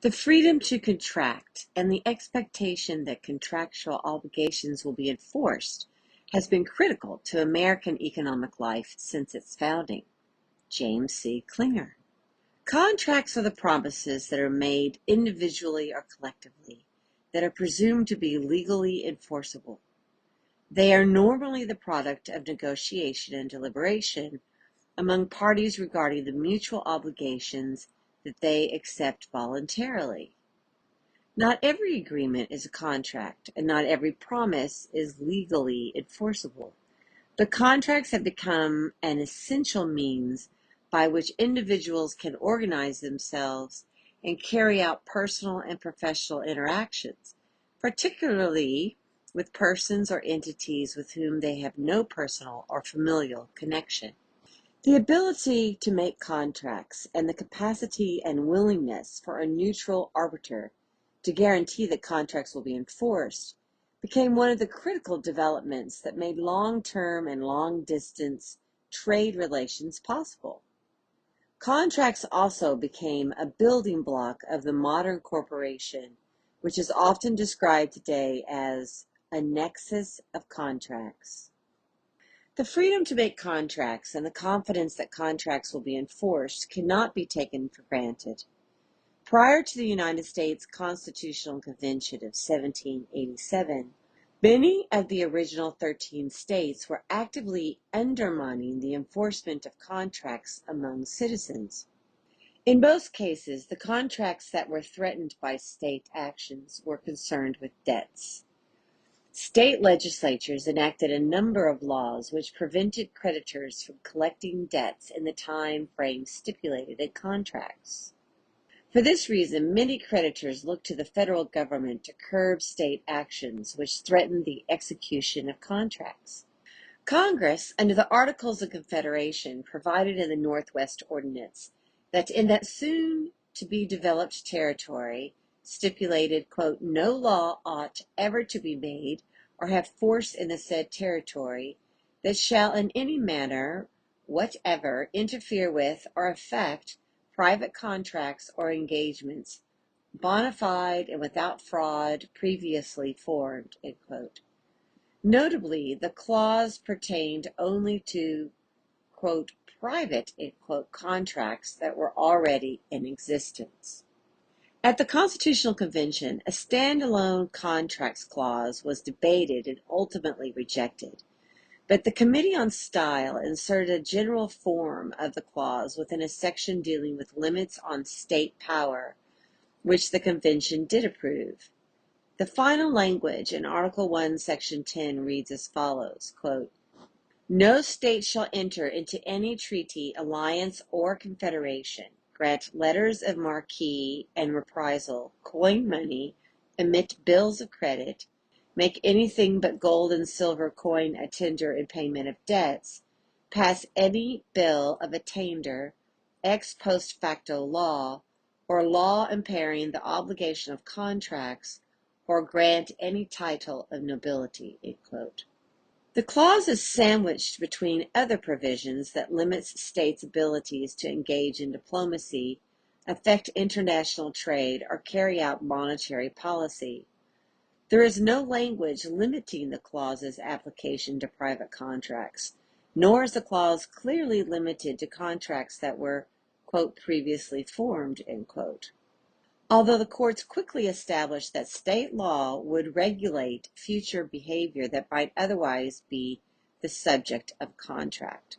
The freedom to contract and the expectation that contractual obligations will be enforced has been critical to American economic life since its founding. James C. Klinger. Contracts are the promises that are made individually or collectively that are presumed to be legally enforceable. They are normally the product of negotiation and deliberation among parties regarding the mutual obligations that they accept voluntarily. Not every agreement is a contract, and not every promise is legally enforceable. But contracts have become an essential means by which individuals can organize themselves and carry out personal and professional interactions, particularly with persons or entities with whom they have no personal or familial connection. The ability to make contracts and the capacity and willingness for a neutral arbiter to guarantee that contracts will be enforced became one of the critical developments that made long-term and long-distance trade relations possible. Contracts also became a building block of the modern corporation, which is often described today as a nexus of contracts. The freedom to make contracts and the confidence that contracts will be enforced cannot be taken for granted. Prior to the United States Constitutional Convention of 1787, many of the original 13 states were actively undermining the enforcement of contracts among citizens. In most cases, the contracts that were threatened by state actions were concerned with debts. State legislatures enacted a number of laws which prevented creditors from collecting debts in the time frame stipulated in contracts. For this reason, many creditors looked to the federal government to curb state actions which threatened the execution of contracts. Congress, under the Articles of Confederation, provided in the Northwest Ordinance that in that soon-to-be-developed territory, stipulated, quote, no law ought ever to be made or have force in the said territory that shall in any manner whatever interfere with or affect private contracts or engagements, bona fide and without fraud previously formed, end quote. Notably, the clause pertained only to, quote, private, end quote, contracts that were already in existence. At the Constitutional Convention, a standalone contracts clause was debated and ultimately rejected, but the Committee on Style inserted a general form of the clause within a section dealing with limits on state power, which the Convention did approve. The final language in Article 1, Section 10 reads as follows, quote, no state shall enter into any treaty, alliance, or confederation, grant letters of marque and reprisal, coin money, emit bills of credit, make anything but gold and silver coin a tender in payment of debts, pass any bill of attainder, ex post facto law, or law impairing the obligation of contracts, or grant any title of nobility, end quote. The clause is sandwiched between other provisions that limits states' abilities to engage in diplomacy, affect international trade, or carry out monetary policy. There is no language limiting the clause's application to private contracts, nor is the clause clearly limited to contracts that were, quote, previously formed, end quote. Although the courts quickly established that state law would regulate future behavior that might otherwise be the subject of contract.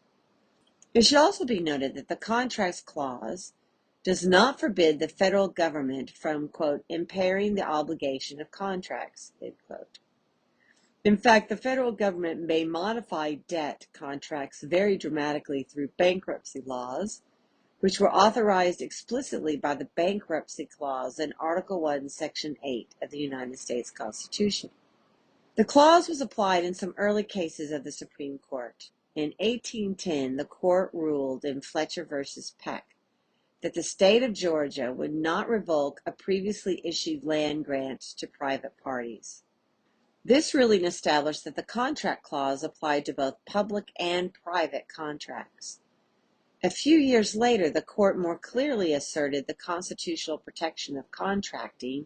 It should also be noted that the Contracts Clause does not forbid the federal government from, quote, impairing the obligation of contracts, end quote. In fact, the federal government may modify debt contracts very dramatically through bankruptcy laws, which were authorized explicitly by the Bankruptcy Clause in Article 1, Section 8 of the United States Constitution. The clause was applied in some early cases of the Supreme Court. In 1810, the court ruled in Fletcher v. Peck that the state of Georgia would not revoke a previously issued land grant to private parties. This ruling established that the Contract Clause applied to both public and private contracts. A few years later, the court more clearly asserted the constitutional protection of contracting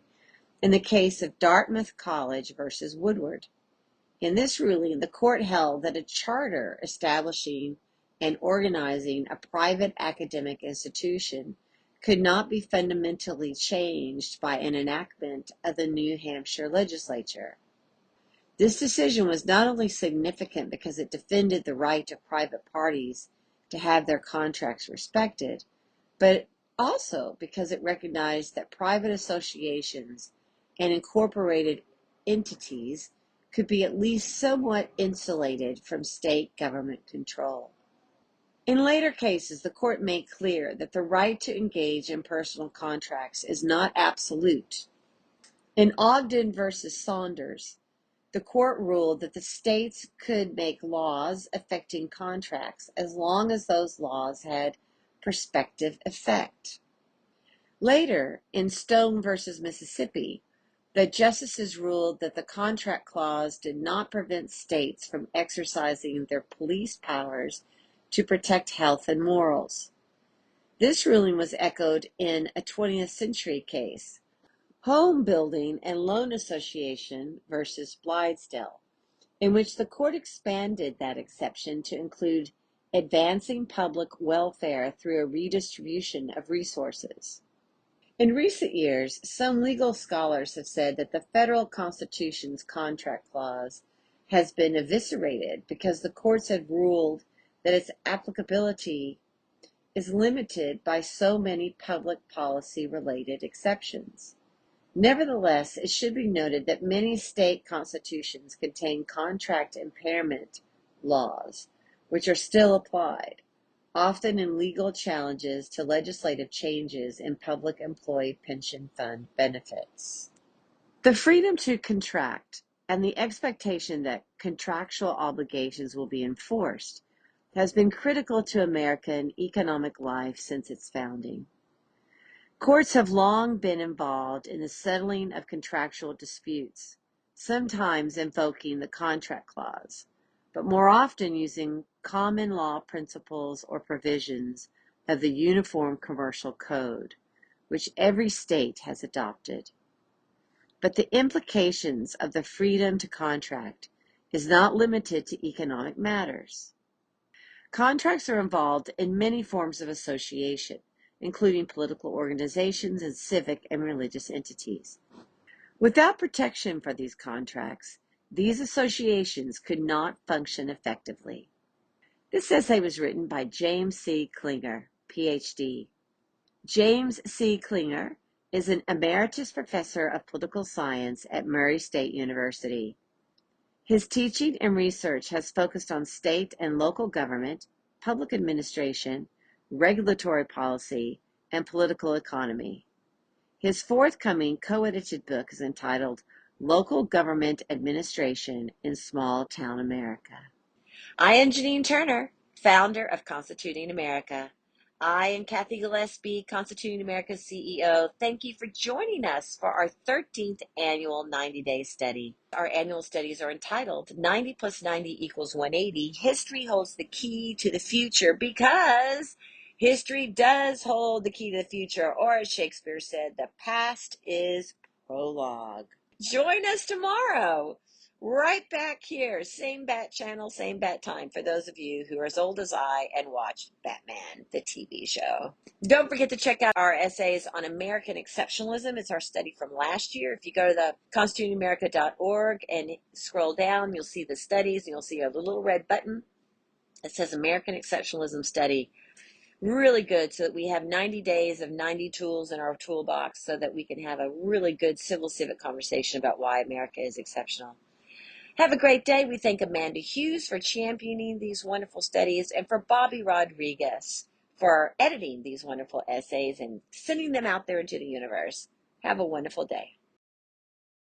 in the case of Dartmouth College versus Woodward. In this ruling, the court held that a charter establishing and organizing a private academic institution could not be fundamentally changed by an enactment of the New Hampshire legislature. This decision was not only significant because it defended the right of private parties to have their contracts respected, but also because it recognized that private associations and incorporated entities could be at least somewhat insulated from state government control. In later cases, the court made clear that the right to engage in personal contracts is not absolute. In Ogden versus Saunders, the court ruled that the states could make laws affecting contracts as long as those laws had prospective effect. Later, in Stone versus Mississippi, the justices ruled that the contract clause did not prevent states from exercising their police powers to protect health and morals. This ruling was echoed in a 20th century case, Home Building and Loan Association versus Blithedale, in which the court expanded that exception to include advancing public welfare through a redistribution of resources. In recent years, some legal scholars have said that the federal Constitution's contract clause has been eviscerated because the courts have ruled that its applicability is limited by so many public policy-related exceptions. Nevertheless, it should be noted that many state constitutions contain contract impairment laws, which are still applied, often in legal challenges to legislative changes in public employee pension fund benefits. The freedom to contract and the expectation that contractual obligations will be enforced has been critical to American economic life since its founding. Courts have long been involved in the settling of contractual disputes, sometimes invoking the contract clause, but more often using common law principles or provisions of the Uniform Commercial Code, which every state has adopted. But the implications of the freedom to contract is not limited to economic matters. Contracts are involved in many forms of association, including political organizations and civic and religious entities. Without protection for these contracts, these associations could not function effectively. This essay was written by James C. Klinger, Ph.D. James C. Klinger is an emeritus professor of political science at Murray State University. His teaching and research has focused on state and local government, public administration, regulatory policy, and political economy. His forthcoming co-edited book is entitled Local Government Administration in Small Town America. I am Janine Turner, founder of Constituting America. I and Kathy Gillespie, Constituting America's CEO, thank you for joining us for our 13th annual 90-day study. Our annual studies are entitled 90 plus 90 equals 180. History holds the key to the future because history does hold the key to the future, or as Shakespeare said, the past is prologue. Join us tomorrow. Right back here, same bat channel, same bat time for those of you who are as old as I and watched Batman, the TV show. Don't forget to check out our essays on American exceptionalism. It's our study from last year. If you go to the constitutingamerica.org and scroll down, you'll see the studies and you'll see a little red button that says American Exceptionalism Study. Really good, so that we have 90 days of 90 tools in our toolbox so that we can have a really good civil civic conversation about why America is exceptional. Have a great day. We thank Amanda Hughes for championing these wonderful studies and for Bobby Rodriguez for editing these wonderful essays and sending them out there into the universe. Have a wonderful day.